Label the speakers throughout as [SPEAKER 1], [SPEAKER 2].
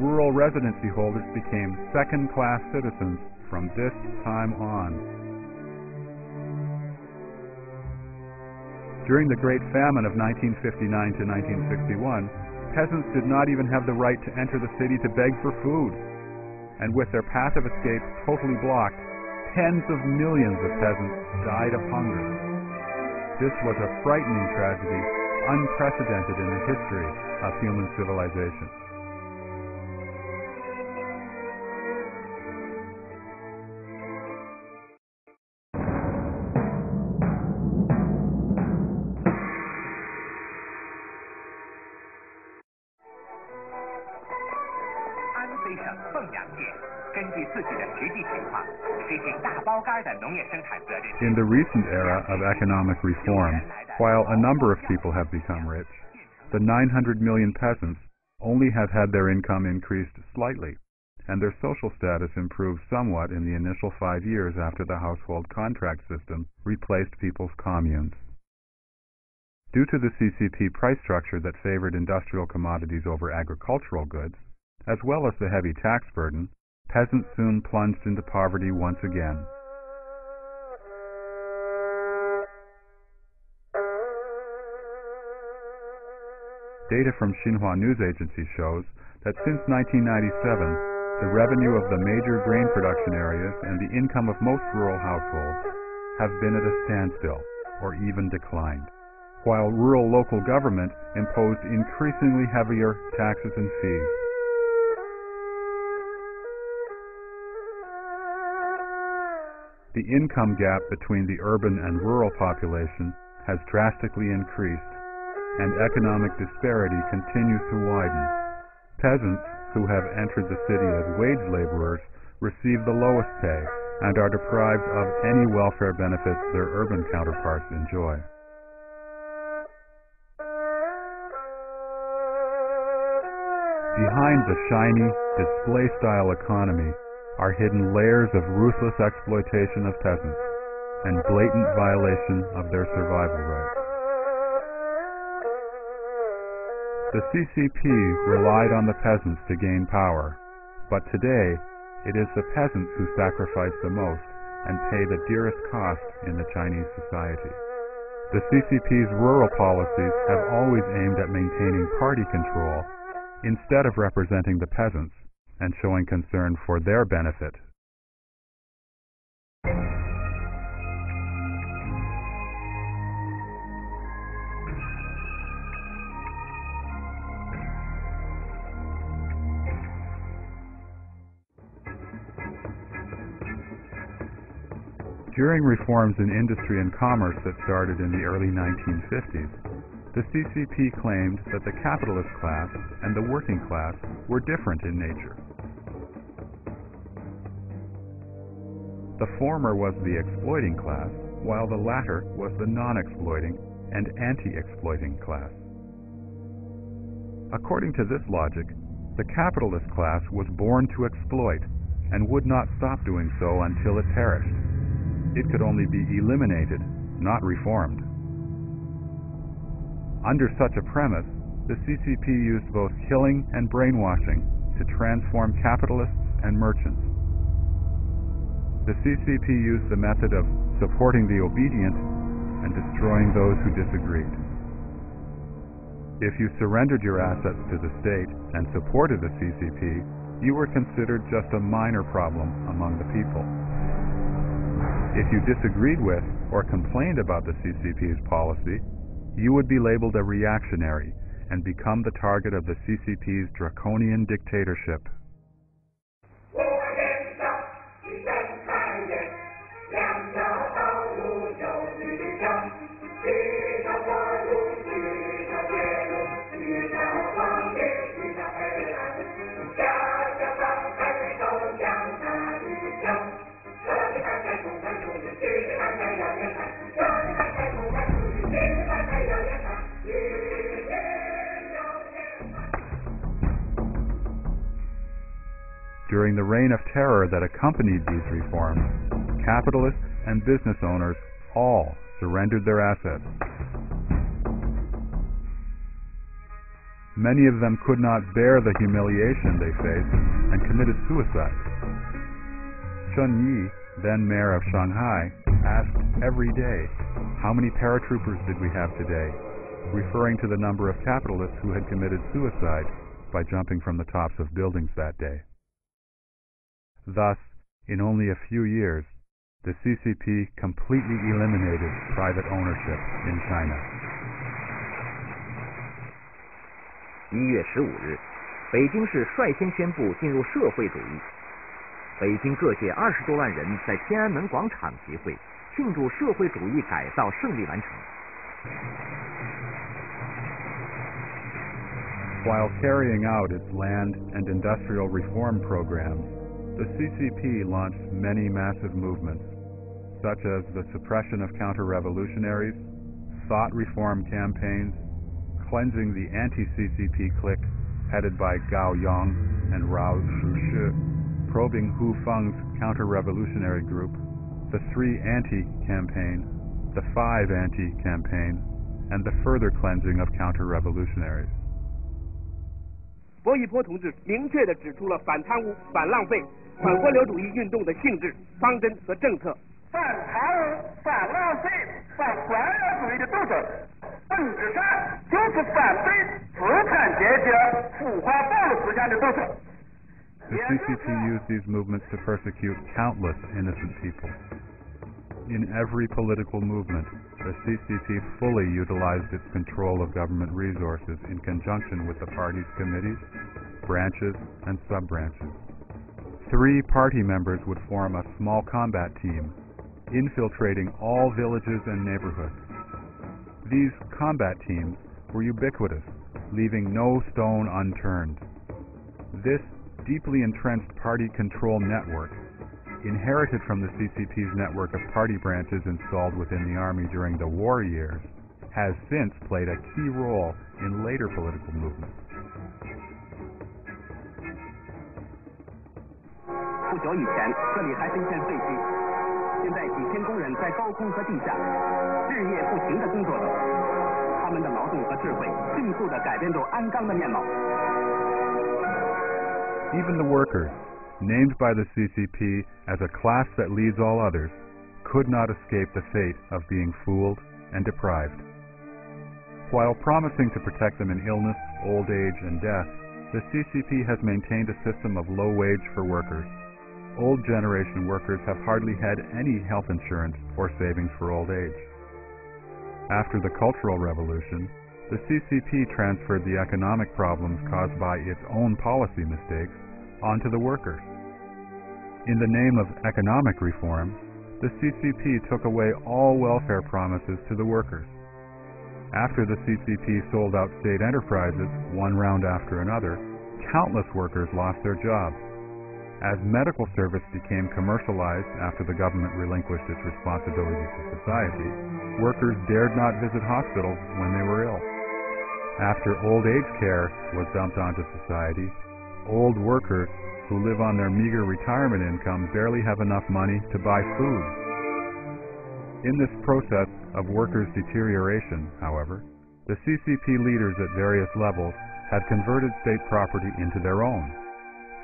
[SPEAKER 1] Rural residency holders became second-class citizens from this time on. During the Great Famine of 1959 to 1961, peasants did not even have the right to enter the city to beg for food. And with their path of escape totally blocked, tens of millions of peasants died of hunger. This was a frightening tragedy, unprecedented in the history of human civilization. In the recent era of economic reform, while a number of people have become rich, the 900 million peasants only have had their income increased slightly, and their social status improved somewhat in the initial 5 years after the household contract system replaced people's communes. Due to the CCP price structure that favored industrial commodities over agricultural goods, as well as the heavy tax burden, peasants soon plunged into poverty once again. Data from Xinhua News Agency shows that since 1997, the revenue of the major grain production areas and the income of most rural households have been at a standstill or even declined, while rural local government imposed increasingly heavier taxes and fees. The income gap between the urban and rural population has drastically increased, and economic disparity continues to widen. Peasants who have entered the city as wage laborers receive the lowest pay and are deprived of any welfare benefits their urban counterparts enjoy. Behind the shiny, display-style economy are hidden layers of ruthless exploitation of peasants and blatant violation of their survival rights. The CCP relied on the peasants to gain power, but today it is the peasants who sacrifice the most and pay the dearest cost in the Chinese society. The CCP's rural policies have always aimed at maintaining party control instead of representing the peasants and showing concern for their benefit. During reforms in industry and commerce that started in the early 1950s, the CCP claimed that the capitalist class and the working class were different in nature. The former was the exploiting class, while the latter was the non-exploiting and anti-exploiting class. According to this logic, the capitalist class was born to exploit and would not stop doing so until it perished. It could only be eliminated, not reformed. Under such a premise, the CCP used both killing and brainwashing to transform capitalists and merchants. The CCP used the method of supporting the obedient and destroying those who disagreed. If you surrendered your assets to the state and supported the CCP, you were considered just a minor problem among the people. If you disagreed with or complained about the CCP's policy, you would be labeled a reactionary and become the target of the CCP's draconian dictatorship. During the reign of terror that accompanied these reforms, capitalists and business owners all surrendered their assets. Many of them could not bear the humiliation they faced and committed suicide. Chen Yi, then mayor of Shanghai, asked every day, "How many paratroopers did we have today?" referring to the number of capitalists who had committed suicide by jumping from the tops of buildings that day. Thus, in only a few years, the CCP completely eliminated private ownership in China.
[SPEAKER 2] 1月15日，北京市率先宣布进入社会主义。北京各界20多万人在天安门广场集会，庆祝社会主义改造胜利完成。
[SPEAKER 1] While carrying out its land and industrial reform programs, the CCP launched many massive movements, such as the suppression of counter-revolutionaries, thought reform campaigns, cleansing the anti-CCP clique headed by Gao Yang and Rao Shushi, probing Hu Feng's counter-revolutionary group, the 3 Anti-campaign, the 5 Anti-campaign, and the further cleansing of counter-revolutionaries.
[SPEAKER 3] 薄一波同志明确地指出了反贪污、反浪费、反官僚主义运动的性质、方针和政策。反贪污、反浪费、反官僚主义的斗争，本质上就是反对资产阶级腐化暴力思想的斗争。
[SPEAKER 1] The CCP used these movements to persecute countless innocent people. In every political movement, the CCP fully utilized its control of government resources in conjunction with the party's committees, branches, and sub-branches. 3 party members would form a small combat team, infiltrating all villages and neighborhoods. These combat teams were ubiquitous, leaving no stone unturned. This deeply entrenched party control network, inherited from the CCP's network of party branches installed within the army during the war years, has since played a key role in later political movements.
[SPEAKER 3] 不久以前，这里还是一片废墟，现在几千工人在高空和地下日夜不停地工作着，他们的劳动和智慧迅速地改变着鞍钢的面貌。
[SPEAKER 1] Even the workers, named by the CCP as a class that leads all others, could not escape the fate of being fooled and deprived. While promising to protect them in illness, old age, and death, the CCP has maintained a system of low wage for workers. Old generation workers have hardly had any health insurance or savings for old age. After the Cultural Revolution, the CCP transferred the economic problems caused by its own policy mistakes onto the workers. In the name of economic reform, the CCP took away all welfare promises to the workers. After the CCP sold out state enterprises, one round after another, countless workers lost their jobs. As medical service became commercialized after the government relinquished its responsibilities to society, workers dared not visit hospitals when they were ill. After old age care was dumped onto society, old workers who live on their meager retirement income barely have enough money to buy food. In this process of workers' deterioration, however, the CCP leaders at various levels had converted state property into their own.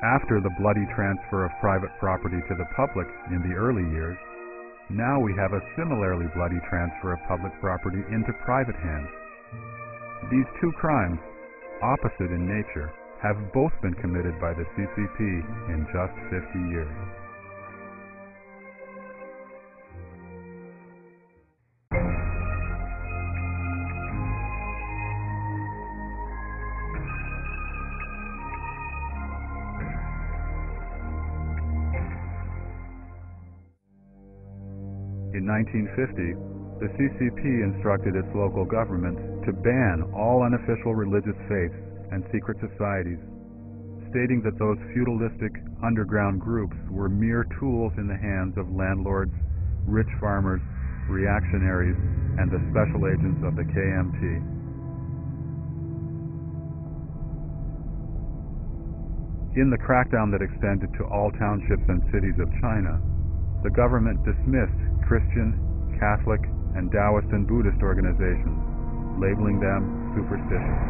[SPEAKER 1] After the bloody transfer of private property to the public in the early years, now we have a similarly bloody transfer of public property into private hands. These 2 crimes, opposite in nature, have both been committed by the CCP in just 50 years. In 1950, the CCP instructed its local government to ban all unofficial religious faiths and secret societies, stating that those feudalistic underground groups were mere tools in the hands of landlords, rich farmers, reactionaries, and the special agents of the KMT. In the crackdown that extended to all townships and cities of China, the government dismissed Christian, Catholic, and Taoist and Buddhist organizations, labeling them superstitious.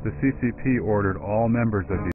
[SPEAKER 1] The CCP ordered all members of the